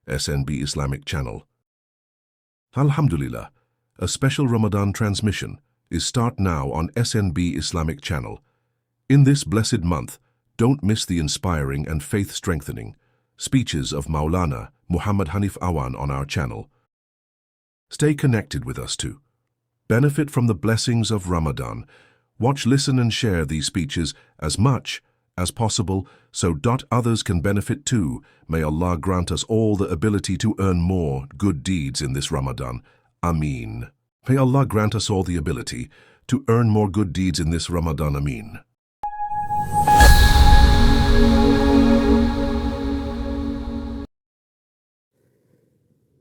SNB Islamic channel. Alhamdulillah, a special Ramadan transmission is start now on SNB Islamic channel. In this blessed month, don't miss the inspiring and faith-strengthening speeches of Maulana Muhammad Hanif Awan on our channel. Stay connected with us too. Benefit from the blessings of Ramadan. Watch, listen and share these speeches as much as possible so others can benefit too. May Allah grant us all the ability to earn more good deeds in this Ramadan. Ameen. May Allah grant us all the ability to earn more good deeds in this Ramadan. Ameen.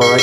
5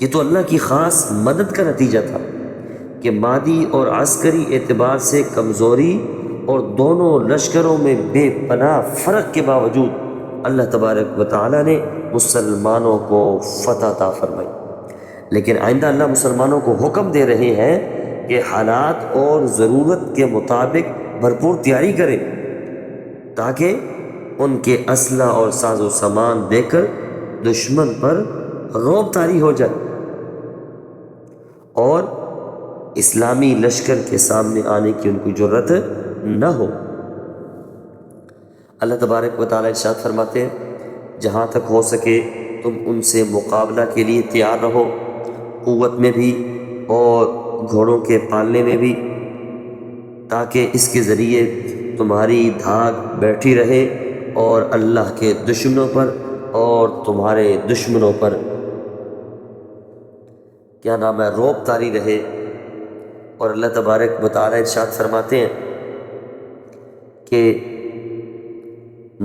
یہ تو اللہ کی خاص مدد کا نتیجہ تھا کہ مادی اور عسکری اعتبار سے کمزوری اور دونوں لشکروں میں بے پناہ فرق کے باوجود اللہ تبارک و تعالیٰ نے مسلمانوں کو فتح عطا فرمائی۔ لیکن آئندہ اللہ مسلمانوں کو حکم دے رہے ہیں کہ حالات اور ضرورت کے مطابق بھرپور تیاری کریں تاکہ ان کے اسلحہ اور ساز و سامان دے کر دشمن پر رعب طاری ہو جائے اور اسلامی لشکر کے سامنے آنے کی ان کو جرت نہ ہو۔ اللہ تبارک و تعالیٰ ارشاد فرماتے ہیں جہاں تک ہو سکے تم ان سے مقابلہ کے لیے تیار رہو، قوت میں بھی اور گھوڑوں کے پالنے میں بھی، تاکہ اس کے ذریعے تمہاری دھاک بیٹھی رہے اور اللہ کے دشمنوں پر اور تمہارے دشمنوں پر کیا نام ہے رعب طاری رہے۔ اور اللہ تبارک و تعالیٰ ارشاد فرماتے ہیں کہ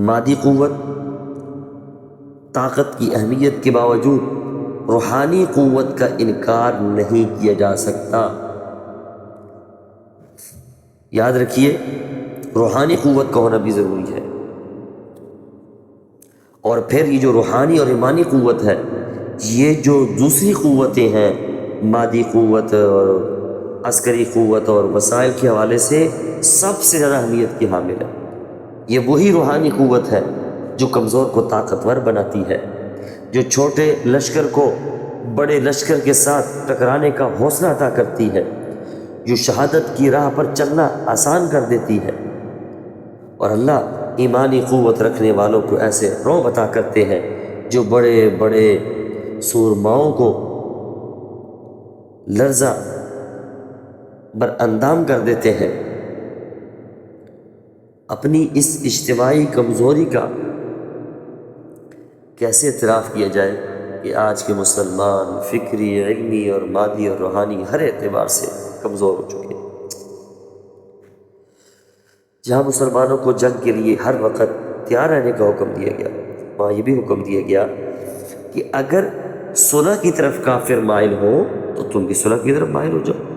مادی قوت طاقت کی اہمیت کے باوجود روحانی قوت کا انکار نہیں کیا جا سکتا۔ یاد رکھیے روحانی قوت کا ہونا بھی ضروری ہے، اور پھر یہ جو روحانی اور ایمانی قوت ہے، یہ جو دوسری قوتیں ہیں مادی قوت اور عسکری قوت اور وسائل کے حوالے سے سب سے زیادہ اہمیت کی حامل ہے، یہ وہی روحانی قوت ہے جو کمزور کو طاقتور بناتی ہے، جو چھوٹے لشکر کو بڑے لشکر کے ساتھ ٹکرانے کا حوصلہ عطا کرتی ہے، جو شہادت کی راہ پر چلنا آسان کر دیتی ہے۔ اور اللہ ایمانی قوت رکھنے والوں کو ایسے رعب عطا کرتے ہیں جو بڑے بڑے سورماؤں کو لرزہ بر اندام کر دیتے ہیں۔ اپنی اس اجتماعی کمزوری کا کیسے اعتراف کیا جائے کہ آج کے مسلمان فکری، علمی اور مادی اور روحانی ہر اعتبار سے کمزور ہو چکے ہیں۔ جہاں مسلمانوں کو جنگ کے لیے ہر وقت تیار رہنے کا حکم دیا گیا، وہاں یہ بھی حکم دیا گیا کہ اگر صلح کی طرف کافر مائل ہو تو تم بھی صلح کی طرف مائل ہو جاؤ۔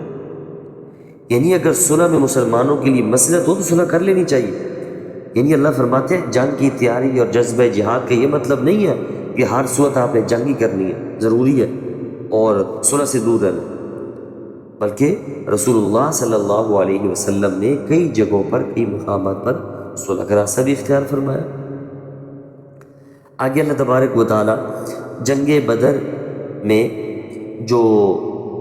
یعنی اگر صلح میں مسلمانوں کے لیے مصلحت ہو تو صلح کر لینی چاہیے۔ یعنی اللہ فرماتے ہیں جنگ کی تیاری اور جذبہ جہاد کا یہ مطلب نہیں ہے کہ ہر صورت آپ نے جنگ ہی کرنی ہے، ضروری ہے اور صلح سے دور رہنا، بلکہ رسول اللہ صلی اللہ علیہ وسلم نے کئی جگہوں پر، کئی مقامات پر صلح کا راستہ بھی اختیار فرمایا۔ آگے اللہ تبارک و تعالیٰ جنگ بدر میں جو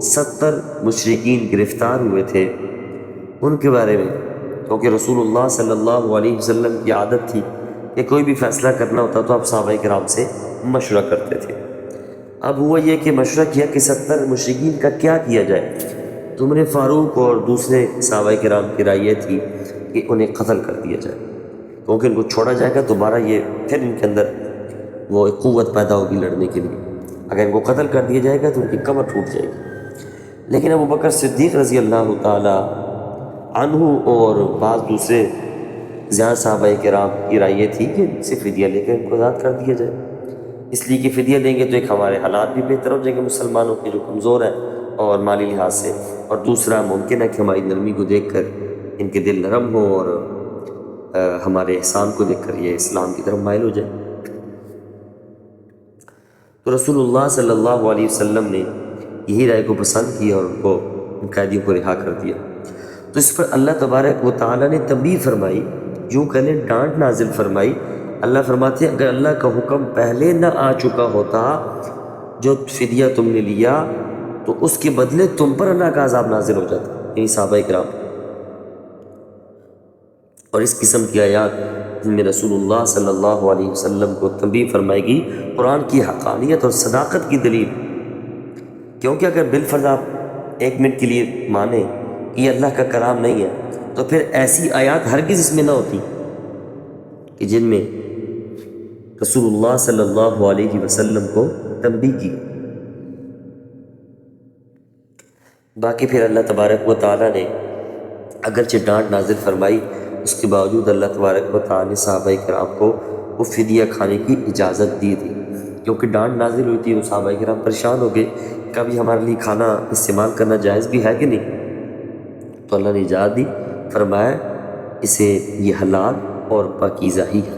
70 مشرکین گرفتار ہوئے تھے ان کے بارے میں، کیونکہ رسول اللہ صلی اللہ علیہ وسلم کی عادت تھی کہ کوئی بھی فیصلہ کرنا ہوتا تو آپ صحابہ کرام سے مشورہ کرتے تھے۔ اب ہوا یہ کہ مشورہ کیا کہ 70 مشرکین کا کیا کیا جائے، تو عمر فاروق اور دوسرے صحابہ کرام کی رائے یہ تھی کہ انہیں قتل کر دیا جائے، کیونکہ ان کو چھوڑا جائے گا دوبارہ یہ پھر ان کے اندر وہ قوت پیدا ہوگی لڑنے کے لیے، اگر ان کو قتل کر دیا جائے گا تو ان کی کمر ٹوٹ جائے گی۔ لیکن ابو بکر صدیق رضی اللہ تعالی عنہ اور بعض دوسرے زیادہ صحابہ کرام کی رائے یہ تھی کہ صرف فدیہ لے کر ان کو آزاد کر دیا جائے، اس لیے کہ فدیہ دیں گے تو ایک ہمارے حالات بھی بہتر ہو جائیں گے مسلمانوں کے جو کمزور ہیں اور مالی لحاظ سے، اور دوسرا ممکن ہے کہ ہماری نرمی کو دیکھ کر ان کے دل نرم ہو اور ہمارے احسان کو دیکھ کر یہ اسلام کی طرف مائل ہو جائے۔ تو رسول اللہ صلی اللہ علیہ وسلم نے یہی رائے کو پسند کیا اور ان کو ان قیدیوں کو رہا کر دیا۔ تو اس پر اللہ تبارک و تعالیٰ نے تنبیہ فرمائی، یوں کہہ لیں ڈانٹ نازل فرمائی۔ اللہ فرماتے ہیں اگر اللہ کا حکم پہلے نہ آ چکا ہوتا جو فدیہ تم نے لیا تو اس کے بدلے تم پر اللہ کا عذاب نازل ہو جاتا، یعنی صحابہ کرام۔ اور اس قسم کی آیات جن میں رسول اللہ صلی اللہ علیہ وسلم کو تنبیہ فرمائے گی قرآن کی حقانیت اور صداقت کی دلیل، کیونکہ اگر بالفرض آپ ایک منٹ کے لیے مانیں کہ یہ اللہ کا کلام نہیں ہے تو پھر ایسی آیات ہرگز اس میں نہ ہوتی کہ جن میں رسول اللہ صلی اللہ علیہ وسلم کو تنبیہ کی۔ باقی پھر اللہ تبارک و تعالیٰ نے اگرچہ ڈانٹ نازل فرمائی، اس کے باوجود اللہ تبارک و تعالیٰ نے صحابہ کرام کو وہ فدیہ کھانے کی اجازت دی تھی، کیونکہ ڈانٹ نازل ہوئی تھی، وہ صحابہ کرام پریشان ہو گئے کبھی ہمارے لیے کھانا استعمال کرنا جائز بھی ہے کہ نہیں؟ تو اللہ نے اجازت دی، فرمایا اسے یہ حلال اور پاکیزہ ہی ہے۔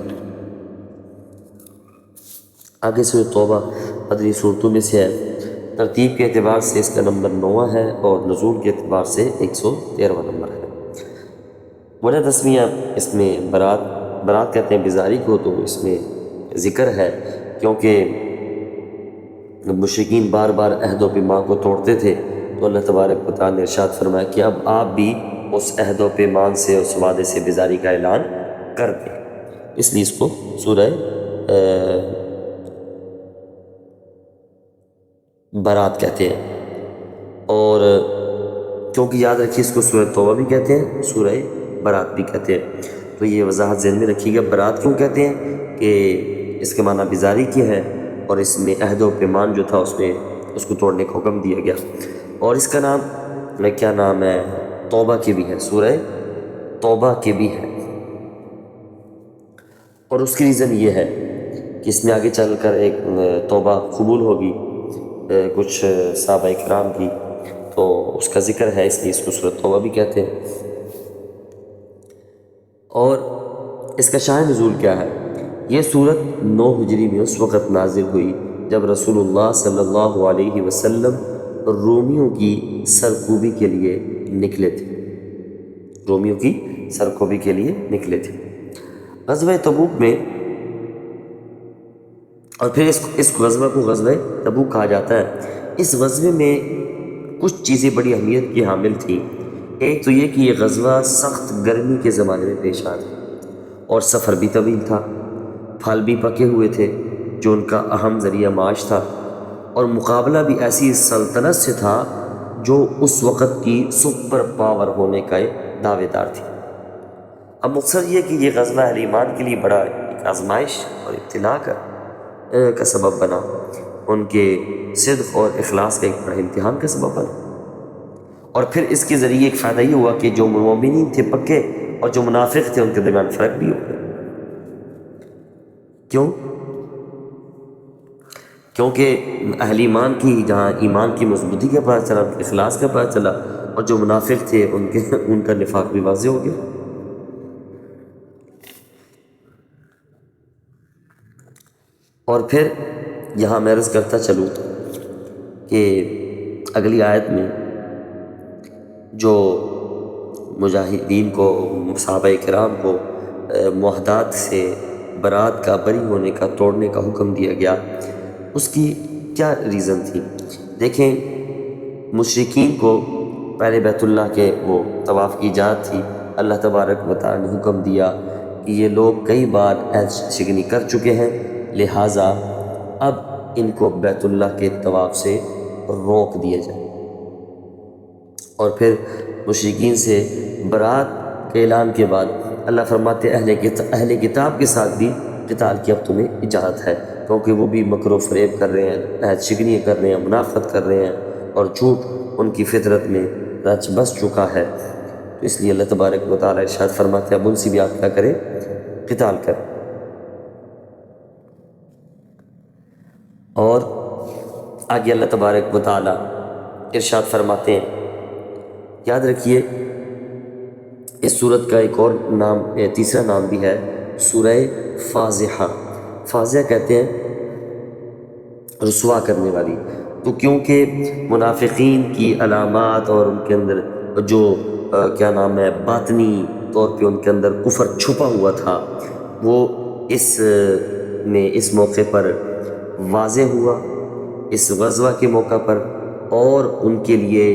آگے سورۃ توبہ مدنی صورتوں میں سے ہے، ترتیب کے اعتبار سے اس کا نمبر 9 ہے اور نزول کے اعتبار سے 113واں نمبر ہے۔ وجہ تسمیہ اس میں برات کہتے ہیں بیزاری کو، تو اس میں ذکر ہے کیونکہ مشرکین بار بار عہد و پیمان کو توڑتے تھے، تو اللہ تبارک و تعالیٰ نے ارشاد فرمایا کہ اب آپ بھی اس عہد و پیمان سے، اس وعدے سے بیزاری کا اعلان کر دیں، اس لیے اس کو سورہ برات کہتے ہیں۔ اور کیونکہ یاد رکھیے اس کو سورہ توبہ بھی کہتے ہیں، سورہ برات بھی کہتے ہیں، تو یہ وضاحت ذہن میں رکھیے گا۔ برات کیوں کہتے ہیں کہ اس کے معنی بیزاری کی ہے، اور اس میں عہد و پیمان جو تھا اس کو توڑنے کا حکم دیا گیا۔ اور اس کا نام کیا نام ہے، توبہ کے بھی ہے، سورہ توبہ کے بھی ہے، اور اس کی ریزن یہ ہے کہ اس میں آگے چل کر ایک توبہ قبول ہوگی کچھ صحابہ کرام کی، تو اس کا ذکر ہے، اس لیے اس کو سورۃ توبہ بھی کہتے ہیں۔ اور اس کا شان نزول کیا ہے؟ یہ سورت 9 ہجری میں اس وقت نازل ہوئی جب رسول اللہ صلی اللہ علیہ وسلم رومیوں کی سرکوبی کے لیے نکلے تھے، رومیوں کی سرکوبی کے لیے نکلے تھے غزوہ تبوک میں۔ اور پھر اس غزوہ کو غزوہ تبوک کہا جاتا ہے۔ اس غزوے میں کچھ چیزیں بڑی اہمیت کی حامل تھیں۔ ایک تو یہ کہ یہ غزوہ سخت گرمی کے زمانے میں پیش آیا تھا، اور سفر بھی طویل تھا، پھل بھی پکے ہوئے تھے جو ان کا اہم ذریعہ معاش تھا، اور مقابلہ بھی ایسی سلطنت سے تھا جو اس وقت کی سپر پاور ہونے کا دعوے دار تھی۔ اب مقصد یہ کہ یہ غزوہ اہل ایمان کے لیے بڑا ایک آزمائش اور ابتلاء کا سبب بنا، ان کے صدق اور اخلاص کا ایک بڑا امتحان کا سبب بنا۔ اور پھر اس کے ذریعے ایک فائدہ یہ ہوا کہ جو مومنین تھے پکے اور جو منافق تھے ان کے درمیان فرق بھی ہو گیا۔ کیوں؟ کیونکہ اہل ایمان کی جہاں ایمان کی مضبوطی کا پتہ چلا، اخلاص کا پتہ چلا، اور جو منافق تھے ان کا نفاق بھی واضح ہو گیا۔ اور پھر یہاں میں عرض کرتا چلوں کہ اگلی آیت میں جو مجاہدین کو، صحابہ کرام کو معاہدات سے برات کا، بری ہونے کا، توڑنے کا حکم دیا گیا، اس کی کیا ریزن تھی؟ دیکھیں، مشرکین کو پہلے بیت اللہ کے وہ طواف کی اجازت تھی، اللہ تبارک و تعالیٰ نے حکم دیا کہ یہ لوگ کئی بار عہد شکنی کر چکے ہیں، لہٰذا اب ان کو بیت اللہ کے طواف سے روک دیا جائے۔ اور پھر مشرکین سے برات کے اعلان کے بعد اللہ فرماتے اہل کتاب کے ساتھ بھی قتال کی اب تمہیں اجازت ہے، کیونکہ وہ بھی مکر و فریب کر رہے ہیں، عہد شکنی کر رہے ہیں، منافقت کر رہے ہیں، اور جھوٹ ان کی فطرت میں رچ بس چکا ہے۔ تو اس لیے اللہ تبارک و تعالیٰ ارشاد فرماتے ہیں اب ان سے بھی آپ کیا کریں، قتال کریں۔ اور آگے اللہ تبارک و تعالیٰ ارشاد فرماتے ہیں، یاد رکھیے اس سورت کا ایک اور نام، تیسرا نام بھی ہے سورہ فاضحہ۔ فاضحہ کہتے ہیں رسوا کرنے والی، تو کیونکہ منافقین کی علامات اور ان کے اندر جو کیا نام ہے باطنی طور پہ ان کے اندر کفر چھپا ہوا تھا، وہ اس موقع پر واضح ہوا، اس غزوہ کے موقع پر، اور ان کے لیے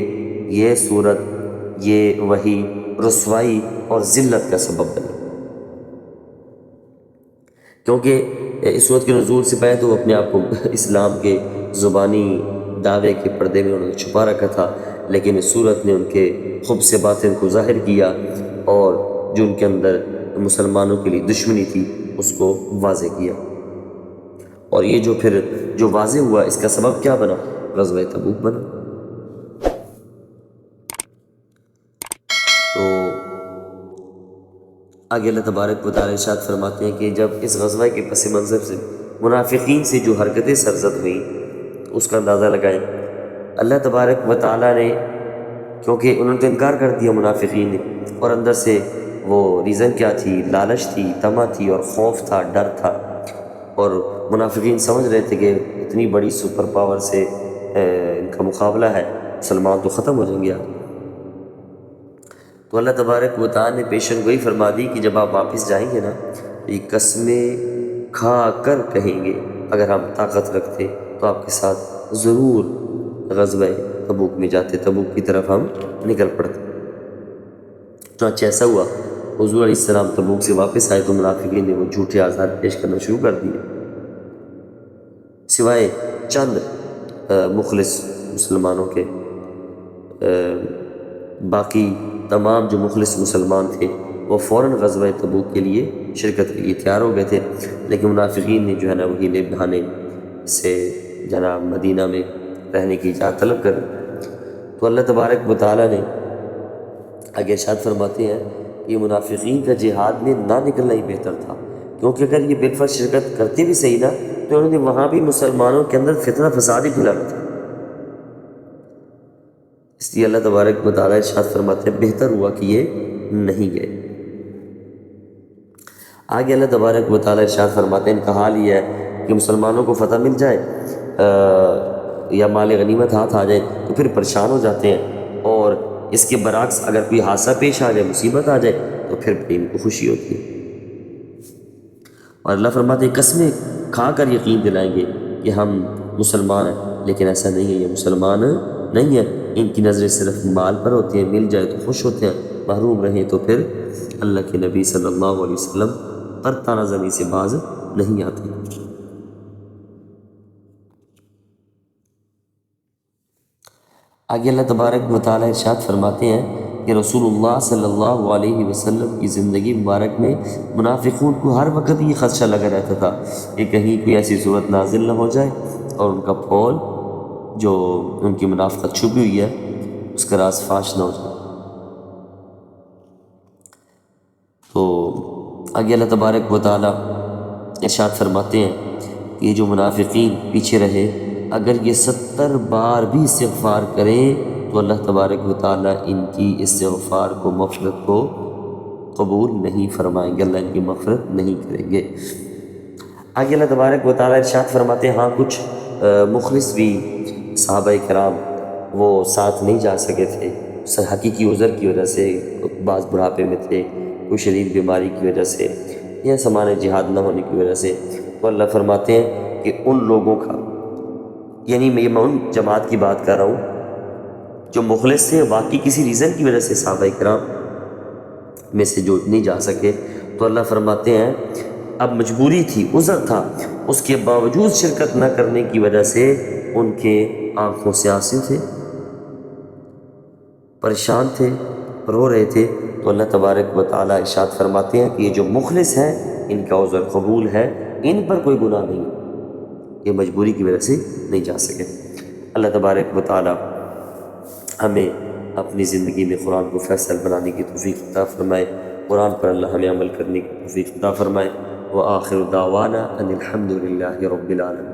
یہ صورت، یہ وحی رسوائی اور ذلت کا سبب بنی، کیونکہ اس صورت کے نزول سے پہلے تو وہ اپنے آپ کو اسلام کے زبانی دعوے کے پردے میں انہوں نے چھپا رکھا تھا، لیکن اس صورت نے ان کے خبث سے باطن کو ظاہر کیا، اور جو ان کے اندر مسلمانوں کے لیے دشمنی تھی اس کو واضح کیا۔ اور یہ جو پھر جو واضح ہوا، اس کا سبب کیا بنا؟ غزوہ تبوک بنا۔ تو آگے اللہ تبارک و تعالیٰ ارشاد فرماتے ہیں کہ جب اس غزوہ کے پس منظر سے منافقین سے جو حرکتیں سرزد ہوئیں اس کا اندازہ لگائیں، اللہ تبارک و تعالیٰ نے، کیونکہ انہوں نے تو انکار کر دیا منافقین نے، اور اندر سے وہ ریزن کیا تھی؟ لالچ تھی، طمع تھی، اور خوف تھا، ڈر تھا، اور منافقین سمجھ رہے تھے کہ اتنی بڑی سپر پاور سے ان کا مقابلہ ہے، مسلمان تو ختم ہو جائیں گے۔ تو اللہ تبارک و تعالیٰ نے پیشن گوئی فرما دی کہ جب آپ واپس جائیں گے نا، تو یہ قسمیں کھا کر کہیں گے اگر ہم طاقت رکھتے تو آپ کے ساتھ ضرور غزوہ تبوک میں جاتے، تبوک کی طرف ہم نکل پڑتے۔ چنانچہ ایسا ہوا، حضور علیہ السلام تبوک سے واپس آئے تو منافقین نے وہ جھوٹے آثار پیش کرنا شروع کر دیے، سوائے چند مخلص مسلمانوں کے۔ باقی تمام جو مخلص مسلمان تھے وہ فوراً غزوہ تبوک کے لیے شرکت کے لیے تیار ہو گئے تھے، لیکن منافقین نے جو ہے نا وہی لے بہانے سے جناب مدینہ میں رہنے کی اجازت طلب کر دی۔ تو اللہ تبارک و تعالیٰ نے آگے ارشاد فرماتے ہیں کہ منافقین کا جہاد میں نہ نکلنا ہی بہتر تھا، کیونکہ اگر یہ بالفرض شرکت کرتے بھی صحیح نا تو انہوں نے وہاں بھی مسلمانوں کے اندر فتنہ فساد ہی پھیلانا تھا۔ اس لیے اللہ تبارک و تعالیٰ ارشاد فرماتے ہیں بہتر ہوا کہ یہ نہیں گئے۔ آگے اللہ تبارک و تعالیٰ ارشاد فرماتے ہیں ان کا حال یہ ہے کہ مسلمانوں کو فتح مل جائے یا مال غنیمت ہاتھ آ جائے تو پھر پریشان ہو جاتے ہیں، اور اس کے برعکس اگر کوئی حادثہ پیش آ جائے، مصیبت آ جائے تو پھر بڑی ان کو خوشی ہوتی ہے۔ اور اللہ فرماتے ہیں قسمیں کھا کر یقین دلائیں گے کہ ہم مسلمان ہیں، لیکن ایسا نہیں ہے، یہ مسلمان نہیں ہے، ان کی نظریں صرف مال پر ہوتی ہیں، مل جائے تو خوش ہوتے ہیں، محروم رہیں تو پھر اللہ کے نبی صلی اللہ علیہ وسلم پر تانا زنی سے باز نہیں آتے۔ آگے اللہ تبارک و تعالیٰ ارشاد فرماتے ہیں کہ رسول اللہ صلی اللہ علیہ وسلم کی زندگی مبارک میں منافقون کو ہر وقت یہ خدشہ لگا رہتا تھا کہ کہیں کوئی ایسی صورت نازل نہ ہو جائے اور ان کا پھول جو ان کی منافقت چھپی ہوئی ہے اس کا راز فاش نہ ہو جائے۔ تو آگے اللہ تبارک و تعالیٰ ارشاد فرماتے ہیں کہ یہ جو منافقین پیچھے رہے اگر یہ 70 بار بھی استغفار کریں تو اللہ تبارک و تعالیٰ ان کی استغفار کو، مغفرت کو قبول نہیں فرمائیں گے، اللہ ان کی مغفرت نہیں کریں گے۔ آگے اللہ تبارک و تعالیٰ ارشاد فرماتے ہیں ہاں کچھ مخلص بھی صحابہ کرام وہ ساتھ نہیں جا سکے تھے، حقیقی عذر کی وجہ سے، بعض بڑھاپے میں تھے، کوئی شدید بیماری کی وجہ سے یا سامان جہاد نہ ہونے کی وجہ سے، تو اللہ فرماتے ہیں کہ ان لوگوں کا، یعنی میں ان جماعت کی بات کر رہا ہوں جو مخلص تھے، واقعی کسی ریزن کی وجہ سے صحابہ کرام میں سے جو نہیں جا سکے، تو اللہ فرماتے ہیں اب مجبوری تھی، عذر تھا، اس کے باوجود شرکت نہ کرنے کی وجہ سے ان کے آنکھوں سے آنسو تھے، پریشان تھے، رو رہے تھے، تو اللہ تبارک و تعالیٰ ارشاد فرماتے ہیں کہ یہ جو مخلص ہیں ان کا عذر قبول ہے، ان پر کوئی گناہ نہیں، یہ مجبوری کی وجہ سے نہیں جا سکے۔ اللہ تبارک و تعالیٰ ہمیں اپنی زندگی میں قرآن کو فیصل بنانے کی توفیق عطا فرمائے، قرآن پر اللہ ہمیں عمل کرنے کی توفیق عطا فرمائے۔ وآخر دعوانا ان الحمد للہ رب العالمین۔